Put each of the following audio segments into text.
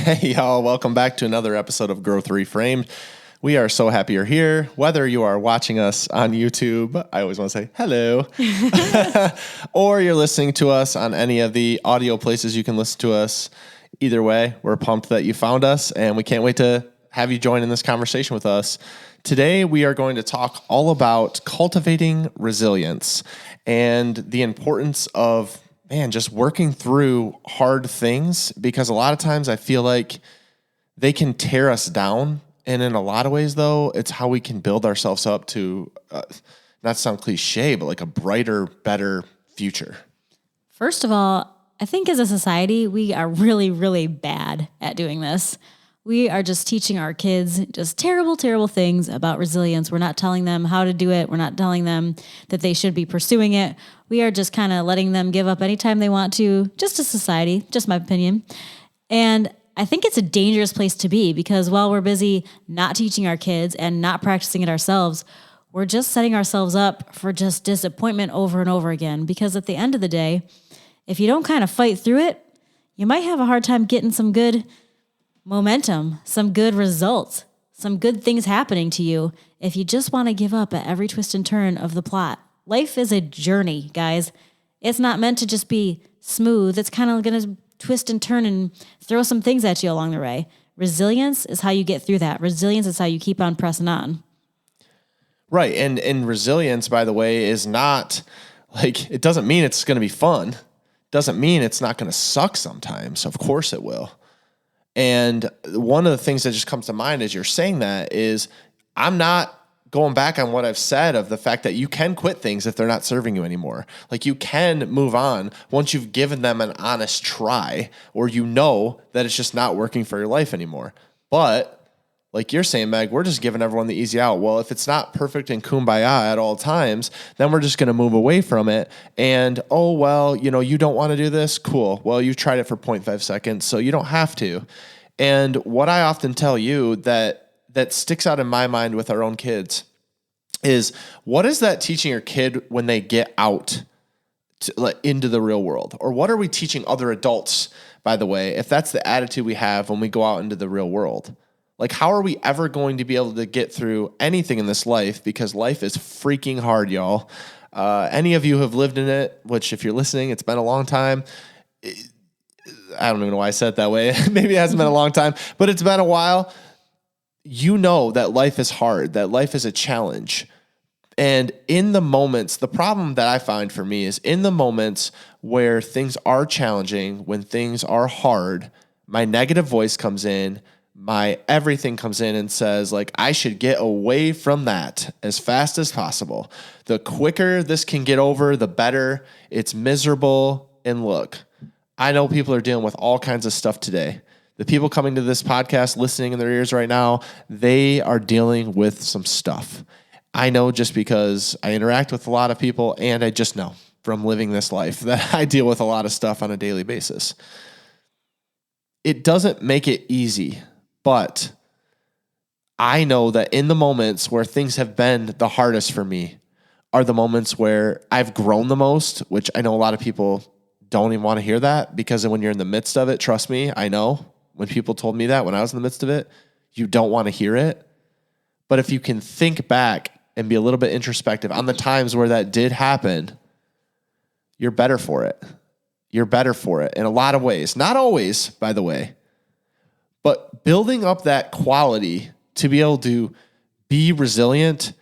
Hey, y'all. Welcome back to another episode of Growth Reframed. We are so happy you're here. Whether you are watching us on YouTube, I always want to say hello, or you're listening to us on any of the audio places you can listen to us. Either way, we're pumped that you found us, and we can't wait to have you join in this conversation with us. Today, we are going to talk all about cultivating resilience and the importance of just working through hard things, because a lot of times I feel like they can tear us down. And in a lot of ways, though, it's how we can build ourselves up to, not sound cliche, but like a brighter, better future. First of all, I think as a society, we are really, really bad at doing this. We are just teaching our kids just terrible, terrible things about resilience. We're not telling them how to do it. We're not telling them that they should be pursuing it. We are just kind of letting them give up anytime they want to, just as society, just my opinion. And I think it's a dangerous place to be, because while we're busy not teaching our kids and not practicing it ourselves, we're just setting ourselves up for just disappointment over and over again. Because at the end of the day, if you don't kind of fight through it, you might have a hard time getting some good momentum, some good results, some good things happening to you if you just want to give up at every twist and turn of the plot. Life is a journey, guys. It's not meant to just be smooth. It's kind of going to twist and turn and throw some things at you along the way. Resilience is how you get through that. Resilience is how you keep on pressing on. Right. And resilience, by the way, is not like, it doesn't mean it's going to be fun. Doesn't mean it's not going to suck sometimes. Of course it will. And one of the things that just comes to mind as you're saying that is, I'm not going back on what I've said of the fact that you can quit things if they're not serving you anymore. Like, you can move on once you've given them an honest try, or you know that it's just not working for your life anymore. But like you're saying, Meg, we're just giving everyone the easy out. Well, if it's not perfect and kumbaya at all times, then we're just going to move away from it. And, oh, well, you don't want to do this? Cool. Well, you tried it for 0.5 seconds, so you don't have to. And what I often tell you that sticks out in my mind with our own kids is, what is that teaching your kid when they get out into the real world? Or what are we teaching other adults, by the way, if that's the attitude we have when we go out into the real world? Like, how are we ever going to be able to get through anything in this life? Because life is freaking hard, y'all. Any of you who have lived in it, which if you're listening, it's been a long time. I don't even know why I said it that way. Maybe it hasn't been a long time, but it's been a while. You know that life is hard, that life is a challenge. And in the moments, the problem that I find for me is in the moments where things are challenging, when things are hard, my negative voice comes in, my everything comes in and says, like, I should get away from that as fast as possible. The quicker this can get over, the better. It's miserable. And look, I know people are dealing with all kinds of stuff today. The people coming to this podcast, listening in their ears right now, they are dealing with some stuff. I know, just because I interact with a lot of people, and I just know from living this life that I deal with a lot of stuff on a daily basis. It doesn't make it easy. But I know that in the moments where things have been the hardest for me are the moments where I've grown the most, which I know a lot of people don't even want to hear that, because when you're in the midst of it, trust me, I know when people told me that when I was in the midst of it, you don't want to hear it. But if you can think back and be a little bit introspective on the times where that did happen, you're better for it. You're better for it in a lot of ways. Not always, by the way. But building up that quality to be able to be resilient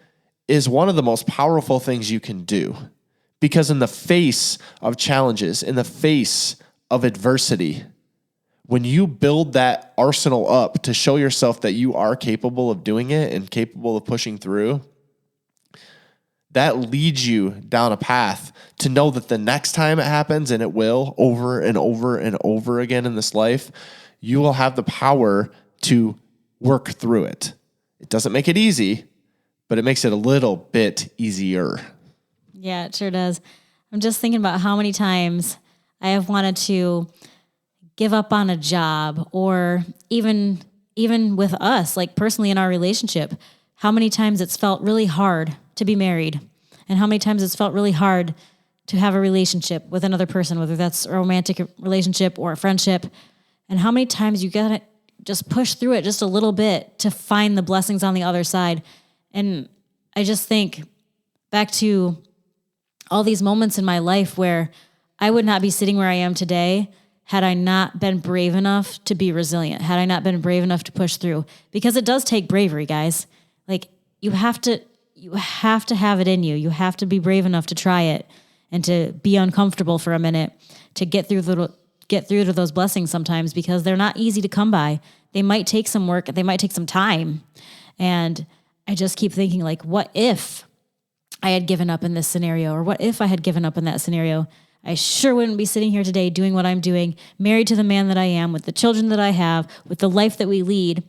is one of the most powerful things you can do. Because in the face of challenges, in the face of adversity, when you build that arsenal up to show yourself that you are capable of doing it and capable of pushing through, that leads you down a path to know that the next time it happens, and it will over and over and over again in this life, you will have the power to work through it. It doesn't make it easy, but it makes it a little bit easier. Yeah, it sure does. I'm just thinking about how many times I have wanted to give up on a job, or even with us, like personally in our relationship, how many times it's felt really hard to be married, and how many times it's felt really hard to have a relationship with another person, whether that's a romantic relationship or a friendship. And how many times you just push through it just a little bit to find the blessings on the other side. And I just think back to all these moments in my life where I would not be sitting where I am today had I not been brave enough to be resilient, had I not been brave enough to push through, because it does take bravery, guys. Like you have to have it in you. You have to be brave enough to try it and to be uncomfortable for a minute, to get through to those blessings sometimes, because they're not easy to come by. They might take some work. They might take some time. And I just keep thinking, like, what if I had given up in this scenario? Or what if I had given up in that scenario? I sure wouldn't be sitting here today doing what I'm doing, married to the man that I am, with the children that I have, with the life that we lead,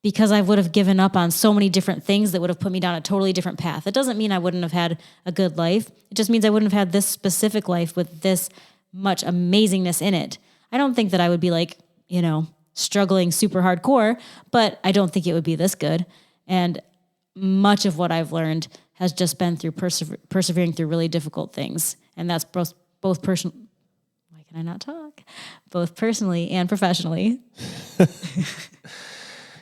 because I would have given up on so many different things that would have put me down a totally different path. It doesn't mean I wouldn't have had a good life. It just means I wouldn't have had this specific life with this much amazingness in it. I don't think that I would be like, struggling super hardcore, but I don't think it would be this good. And much of what I've learned has just been through persevering through really difficult things. And that's both personal. Why can I not talk? Both personally and professionally.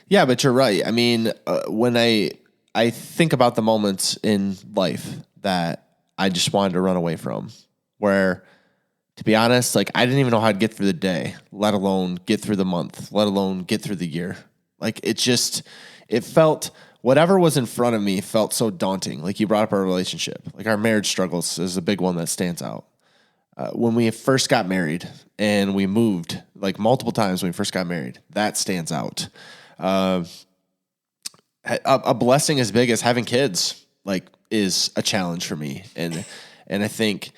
Yeah, but you're right. I mean, when I think about the moments in life that I just wanted to run away from, where, to be honest, like I didn't even know how to get through the day, let alone get through the month, let alone get through the year. Like it felt, whatever was in front of me felt so daunting. Like you brought up our relationship, like our marriage struggles is a big one that stands out. When we first got married and we moved like multiple times when we first got married, that stands out. A blessing as big as having kids, like, is a challenge for me. And I think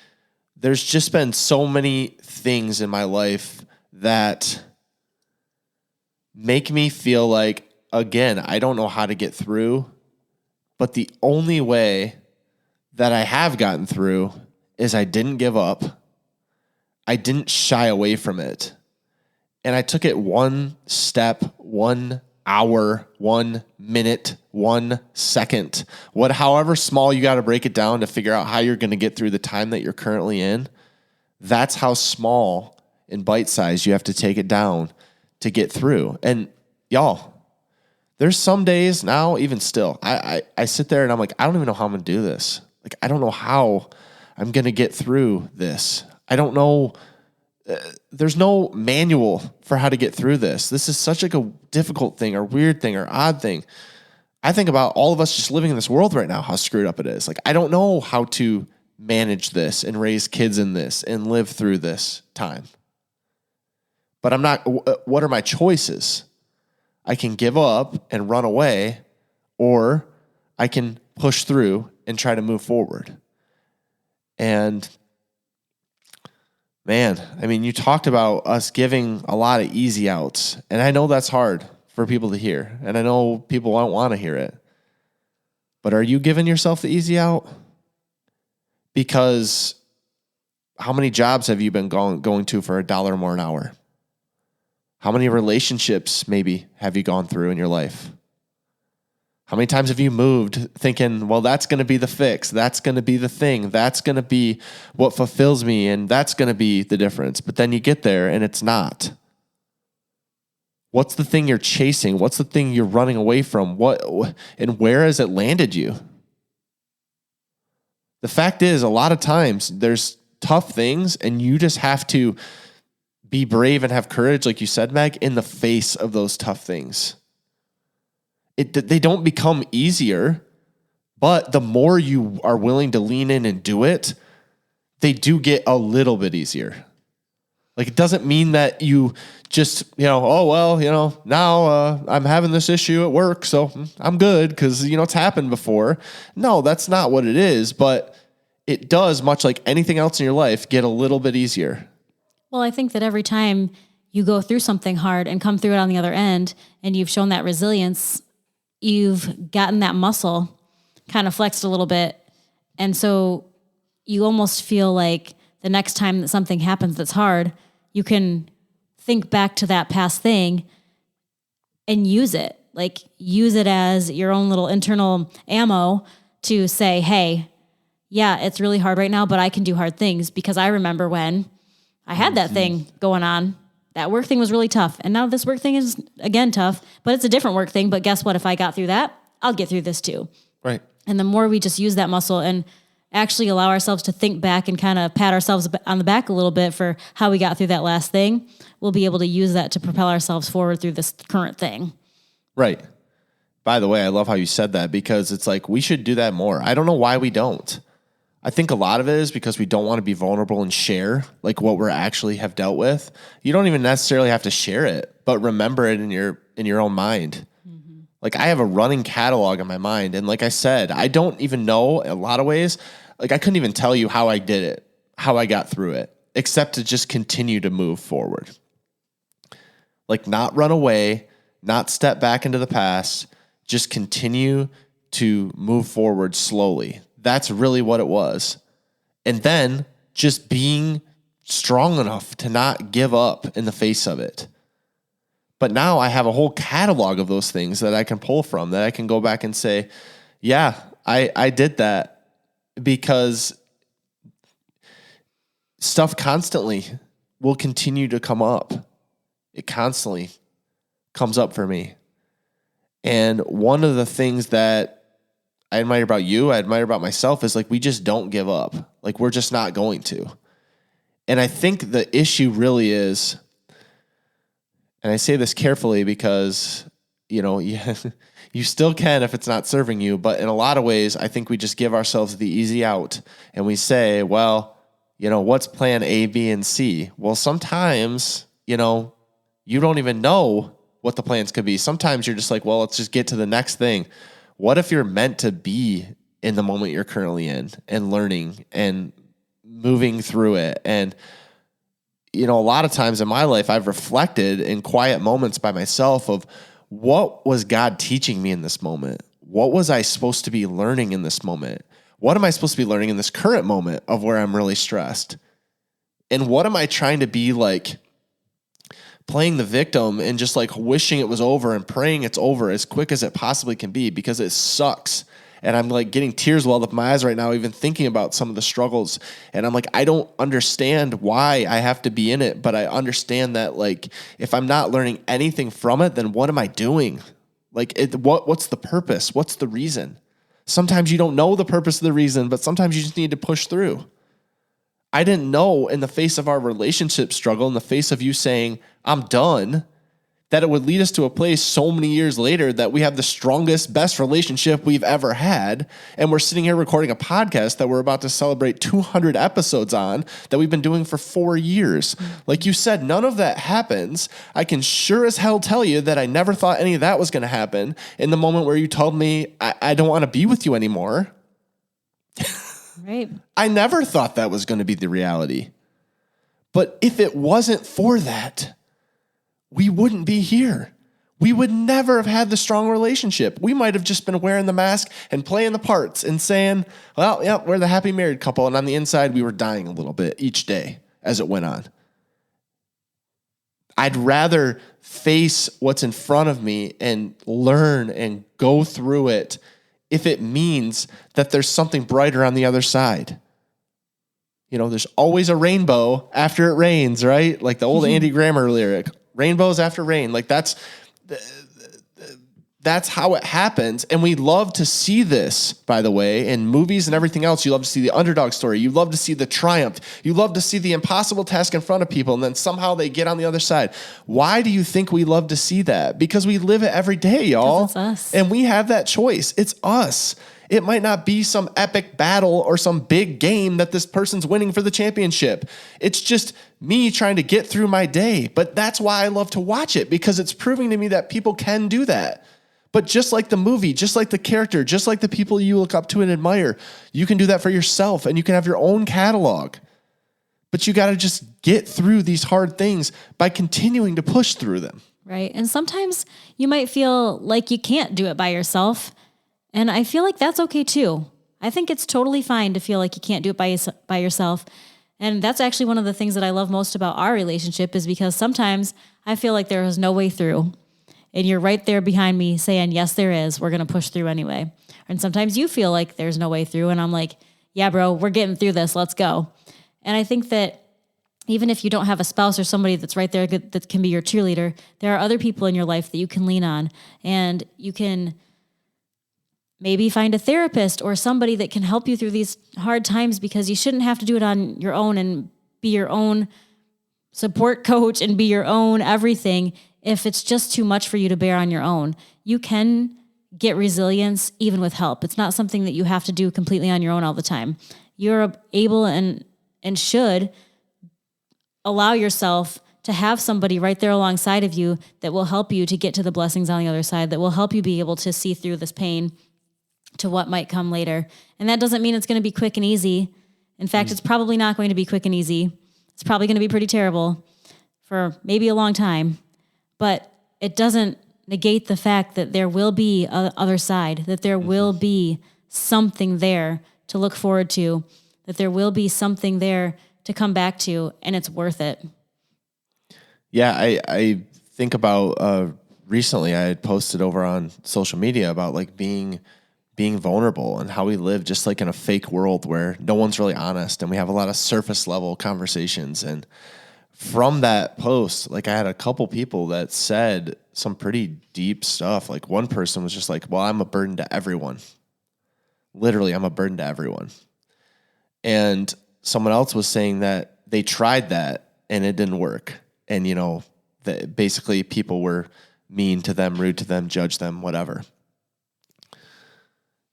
there's just been so many things in my life that make me feel like, again, I don't know how to get through, but the only way that I have gotten through is I didn't give up. I didn't shy away from it. And I took it one step, 1 hour, 1 minute, 1 second, however small you got to break it down to figure out how you're going to get through the time that you're currently in. That's how small and bite size you have to take it down to get through. And y'all, there's some days now, even still, I sit there and I'm like, I don't even know how I'm going to do this. Like, I don't know how I'm going to get through this. I don't know. There's no manual for how to get through this. This is such like a difficult thing or weird thing or odd thing. I think about all of us just living in this world right now, how screwed up it is. Like, I don't know how to manage this and raise kids in this and live through this time. But what are my choices? I can give up and run away, or I can push through and try to move forward. And man, I mean, you talked about us giving a lot of easy outs, and I know that's hard for people to hear, and I know people don't want to hear it. But are you giving yourself the easy out? Because how many jobs have you been going to for $1 more an hour? How many relationships maybe have you gone through in your life? How many times have you moved thinking, well, that's going to be the fix. That's going to be the thing. That's going to be what fulfills me. And that's going to be the difference. But then you get there and it's not. What's the thing you're chasing? What's the thing you're running away from? And where has it landed you? The fact is, a lot of times there's tough things and you just have to be brave and have courage, like you said, Meg, in the face of those tough things. They don't become easier, but the more you are willing to lean in and do it, they do get a little bit easier. Like, it doesn't mean that you just, now I'm having this issue at work, so I'm good because, it's happened before. No, that's not what it is, but it does, much like anything else in your life, get a little bit easier. Well, I think that every time you go through something hard and come through it on the other end, and you've shown that resilience, you've gotten that muscle kind of flexed a little bit. And so you almost feel like the next time that something happens that's hard, you can think back to that past thing and use it. Like, use it as your own little internal ammo to say, hey, yeah, it's really hard right now, but I can do hard things, because I remember when I had that thing going on that work thing was really tough. And now this work thing is again tough, but it's a different work thing. But guess what? If I got through that, I'll get through this too. Right. And the more we just use that muscle and actually allow ourselves to think back and kind of pat ourselves on the back a little bit for how we got through that last thing, we'll be able to use that to propel ourselves forward through this current thing. Right. By the way, I love how you said that, because it's like we should do that more. I don't know why we don't. I think a lot of it is because we don't want to be vulnerable and share like what we're actually have dealt with. You don't even necessarily have to share it, but remember it in your own mind. Mm-hmm. Like I have a running catalog in my mind. And like I said, I don't even know a lot of ways. Like I couldn't even tell you how I did it, how I got through it, except to just continue to move forward. Like not run away, not step back into the past, just continue to move forward slowly. That's really what it was. And then just being strong enough to not give up in the face of it. But now I have a whole catalog of those things that I can pull from, that I can go back and say, yeah, I did that, because stuff constantly will continue to come up. It constantly comes up for me. And one of the things that I admire about you, I admire about myself, is like we just don't give up. Like we're just not going to. And I think the issue really is, and I say this carefully because, you still can if it's not serving you, but in a lot of ways, I think we just give ourselves the easy out and we say, well, what's plan A, B, and C? Well, sometimes, you don't even know what the plans could be. Sometimes you're just like, well, let's just get to the next thing. What if you're meant to be in the moment you're currently in and learning and moving through it? And, a lot of times in my life, I've reflected in quiet moments by myself of what was God teaching me in this moment? What was I supposed to be learning in this moment? What am I supposed to be learning in this current moment of where I'm really stressed? And what am I trying to be like playing the victim and just like wishing it was over and praying it's over as quick as it possibly can be, because it sucks. And I'm like getting tears welled up in my eyes right now, even thinking about some of the struggles. And I'm like, I don't understand why I have to be in it, but I understand that like, if I'm not learning anything from it, then what am I doing? Like what's the purpose? What's the reason? Sometimes you don't know the purpose of the reason, but sometimes you just need to push through. I didn't know in the face of our relationship struggle, in the face of you saying, I'm done, that it would lead us to a place so many years later that we have the strongest, best relationship we've ever had. And we're sitting here recording a podcast that we're about to celebrate 200 episodes on, that we've been doing for 4 years. Like you said, none of that happens. I can sure as hell tell you that I never thought any of that was going to happen in the moment where you told me I don't want to be with you anymore. Right. I never thought that was going to be the reality. But if it wasn't for that, we wouldn't be here. We would never have had the strong relationship. We might have just been wearing the mask and playing the parts and saying, well, yeah, we're the happy married couple. And on the inside, we were dying a little bit each day as it went on. I'd rather face what's in front of me and learn and go through it if it means that there's something brighter on the other side. There's always a rainbow after it rains, right? Like the old Andy Grammer lyric, rainbows after rain. Like that's how it happens. And we love to see this, by the way, in movies and everything else. You love to see the underdog story. You love to see the triumph. You love to see the impossible task in front of people, and then somehow they get on the other side. Why do you think we love to see that? Because we live it every day, y'all. It's us. And we have that choice. It's us. It might not be some epic battle or some big game that this person's winning for the championship. It's just me trying to get through my day. But that's why I love to watch it, because it's proving to me that people can do that. But just like the movie, just like the character, just like the people you look up to and admire, you can do that for yourself, and you can have your own catalog. But you got to just get through these hard things by continuing to push through them. Right. And sometimes you might feel like you can't do it by yourself. And I feel like that's okay too. I think it's totally fine to feel like you can't do it by yourself. And that's actually one of the things that I love most about our relationship, is because sometimes I feel like there is no way through. And you're right there behind me saying, yes, there is. We're going to push through anyway. And sometimes you feel like there's no way through. And I'm like, yeah, bro, we're getting through this. Let's go. And I think that even if you don't have a spouse or somebody that's right there that can be your cheerleader, there are other people in your life that you can lean on, and you can maybe find a therapist or somebody that can help you through these hard times, because you shouldn't have to do it on your own and be your own support coach and be your own everything if it's just too much for you to bear on your own. You can get resilience even with help. It's not something that you have to do completely on your own all the time. You're able and should allow yourself to have somebody right there alongside of you that will help you to get to the blessings on the other side, that will help you be able to see through this pain to what might come later. And that doesn't mean it's going to be quick and easy. In fact, it's probably not going to be quick and easy. It's probably going to be pretty terrible for maybe a long time, but it doesn't negate the fact that there will be a other side, that there will be something there to look forward to, that there will be something there to come back to, and it's worth it. Yeah, I think about recently I had posted over on social media about like being vulnerable and how we live just like in a fake world where no one's really honest and we have a lot of surface level conversations. And from that post, like I had a couple people that said some pretty deep stuff. Like one person was just like, well, I'm a burden to everyone. Literally, I'm a burden to everyone. And someone else was saying that they tried that and it didn't work. And, you know, that basically people were mean to them, rude to them, judge them, whatever.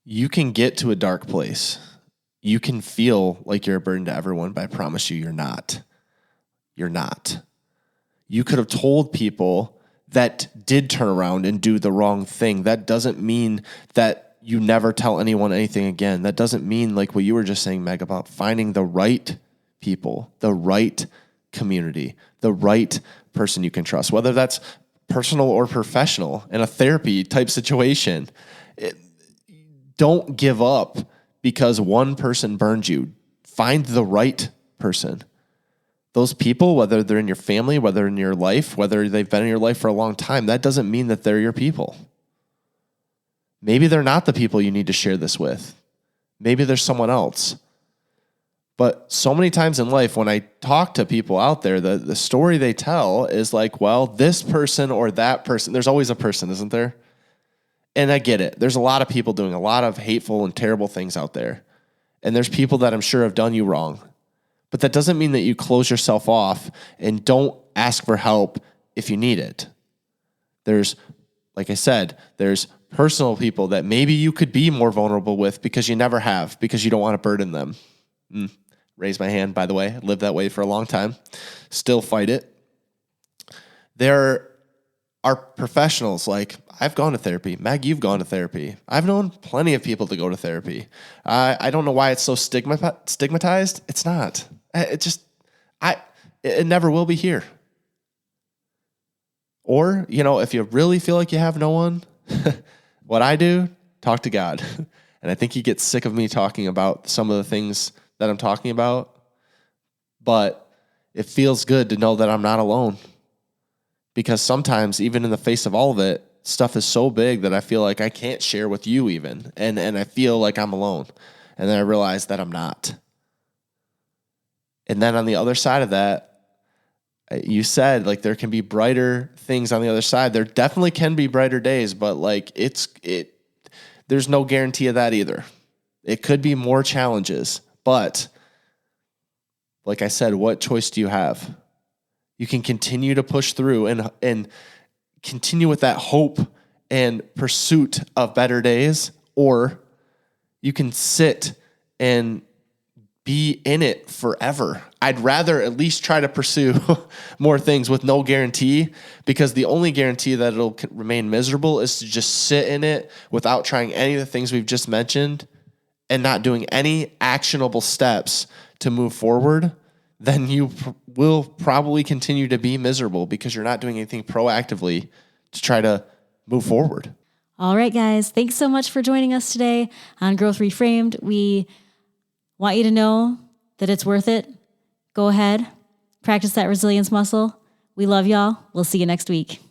You can get to a dark place. You can feel like you're a burden to everyone, but I promise you, you're not. You're not. You could have told people that did turn around and do the wrong thing. That doesn't mean that you never tell anyone anything again. That doesn't mean, like what you were just saying, Meg, about finding the right people, the right community, the right person you can trust, whether that's personal or professional in a therapy type situation. Don't give up because one person burned you. Find the right person. Those people, whether they're in your family, whether in your life, whether they've been in your life for a long time, that doesn't mean that they're your people. Maybe they're not the people you need to share this with. Maybe there's someone else. But so many times in life, when I talk to people out there, the story they tell is like, well, this person or that person, there's always a person, isn't there? And I get it. There's a lot of people doing a lot of hateful and terrible things out there. And there's people that I'm sure have done you wrong. But that doesn't mean that you close yourself off and don't ask for help if you need it. There's, like I said, there's personal people that maybe you could be more vulnerable with because you never have, because you don't want to burden them. Raise my hand, by the way. I lived that way for a long time. Still fight it. There are professionals, like I've gone to therapy. Meg, you've gone to therapy. I've known plenty of people to go to therapy. I don't know why it's so stigmatized. It's not. It never will be here. Or, you know, if you really feel like you have no one, what I do, talk to God. And I think he gets sick of me talking about some of the things that I'm talking about. But it feels good to know that I'm not alone. Because sometimes, even in the face of all of it, stuff is so big that I feel like I can't share with you even. And I feel like I'm alone. And then I realize that I'm not. And then on the other side of that, you said like there can be brighter things on the other side. There definitely can be brighter days, but like there's no guarantee of that either. It could be more challenges, but like I said, what choice do you have? You can continue to push through and continue with that hope and pursuit of better days, or you can sit and be in it forever. I'd rather at least try to pursue more things with no guarantee, because the only guarantee that it'll remain miserable is to just sit in it without trying any of the things we've just mentioned and not doing any actionable steps to move forward. Then you will probably continue to be miserable because you're not doing anything proactively to try to move forward. All right, guys. Thanks so much for joining us today on Growth Reframed. We want you to know that it's worth it. Go ahead, practice that resilience muscle. We love y'all. We'll see you next week.